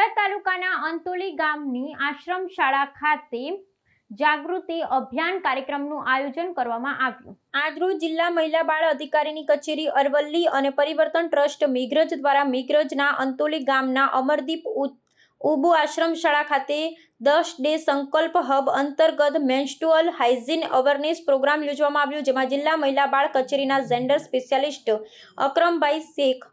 બોટાદ તાલુકાના અંતોલી ગામની આશ્રમ શાળા ખાતે જાગૃતિ અભિયાન કાર્યક્રમનું આયોજન કરવામાં આવ્યું। આજરોજ જિલ્લા મહિલા બાળ અધિકારીની કચેરી અરવલ્લી અને પરિવર્તન ટ્રસ્ટ મેઘરજ દ્વારા મેઘરજના અંતોલી ગામના અમરદીપ ઉબુ આશ્રમ શાળા ખાતે 10 ડે સંકલ્પ હબ અંતર્ગત મેન્સ્ટ્રુઅલ હાઇજીન અવેરનેસ પ્રોગ્રામ યોજવામાં આવ્યો, જેમાં જિલ્લા મહિલા બાળ કચેરીના જેન્ડર સ્પેશિયાલિસ્ટ અકરમભાઈ શેખ,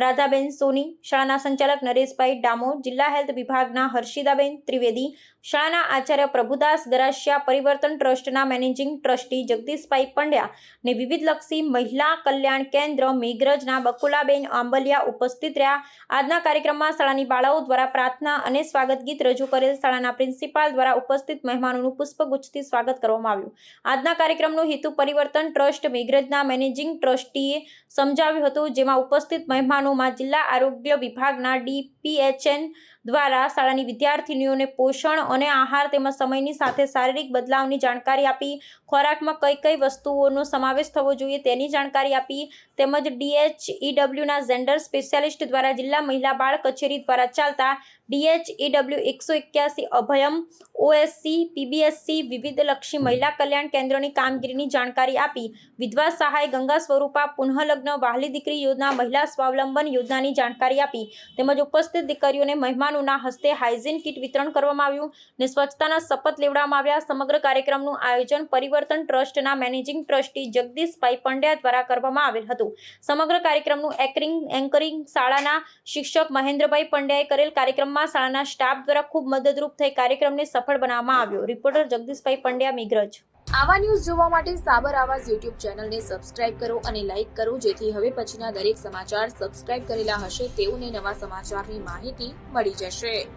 રાધાબેન સોની, શાળાના સંચાલક નરેશભાઈ ડામોર, જિલ્લા હેલ્થ વિભાગના હર્ષિદાબેન ત્રિવેદી, શાળાના આચાર્ય પ્રભુદાસ ગરાસિયા, પરિવર્તન ટ્રસ્ટના મેનેજિંગ ટ્રસ્ટી જગદીશભાઈ પંડ્યા ને વિવિધલક્ષી મહિલા કલ્યાણ કેન્દ્ર મેઘરજના બકુલાબેન આંબલિયા ઉપસ્થિત રહ્યા। આજના કાર્યક્રમમાં શાળાની બાળાઓ દ્વારા પ્રાર્થના અને સ્વાગત ગીત રજૂ કરેલ શાળાના પ્રિન્સિપાલ દ્વારા ઉપસ્થિત મહેમાનોનું પુષ્પગુચ્છથી સ્વાગત કરવામાં આવ્યું। આજના કાર્યક્રમનો હેતુ પરિવર્તન ટ્રસ્ટ મેઘરજના મેનેજિંગ ટ્રસ્ટીએ સમજાવ્યું હતું, જેમાં ઉપસ્થિત મહેમાનોમાં જિલ્લા આરોગ્ય વિભાગના DPHN દ્વારા શાળાની વિદ્યાર્થીનીઓને પોષણ અને આહાર તેમજ સમયની સાથે શારીરિક બદલાવની જાણકારી આપી, ખોરાકમાં કઈ કઈ વસ્તુઓનો સમાવેશ થવો જોઈએ તેની જાણકારી આપી, તેમજ DHEWના જેન્ડર સ્પેશિયાલિસ્ટ દ્વારા જિલ્લા મહિલા બાળ કચેરી દ્વારા ચાલતા DHEW 181 અભયમ OSC PBSC વિવિધલક્ષી મહિલા કલ્યાણ કેન્દ્રોની કામગીરીની જાણકારી આપી, વિધવા સહાય, ગંગા સ્વરૂપા પુનઃલગ્ન, વહાલી દીકરી યોજના, મહિલા સ્વાવલંબન યોજનાની જાણકારી આપી, તેમજ ઉપસ્થિત દીકરીઓને મહેમાનોના હસ્તે હાઇજીન કીટ વિતરણ કરવામાં આવ્યું અને સ્વચ્છતાના શપથ લેવડાવવામાં આવ્યા। સમગ્ર કાર્યક્રમનું આયોજન પરિવર્તન ટ્રસ્ટના મેનેજિંગ ટ્રસ્ટી જગદીશભાઈ પંડ્યા દ્વારા કરવામાં આવેલ હતું। સમગ્ર કાર્યક્રમનું એન્કરિંગ શાળાના શિક્ષક મહેન્દ્રભાઈ પંડ્યાએ કરેલ। કાર્યક્રમમાં શાળાના સ્ટાફ દ્વારા ખૂબ મદદરૂપ થઈ કાર્યક્રમને સફળ બનાવવામાં આવ્યો। રિપોર્ટર જગદીશભાઈ પંડ્યા, મેઘરજ। આવા ન્યૂઝ જોવા માટે સાબર આવાઝ યુટ્યુબ ચેનલને સબસ્ક્રાઇબ કરો અને લાઇક કરો, જેથી હવે પછીના દરેક સમાચાર સબસ્ક્રાઇબ કરેલા હશે તેઓને નવા સમાચારની માહિતી મળી જશે।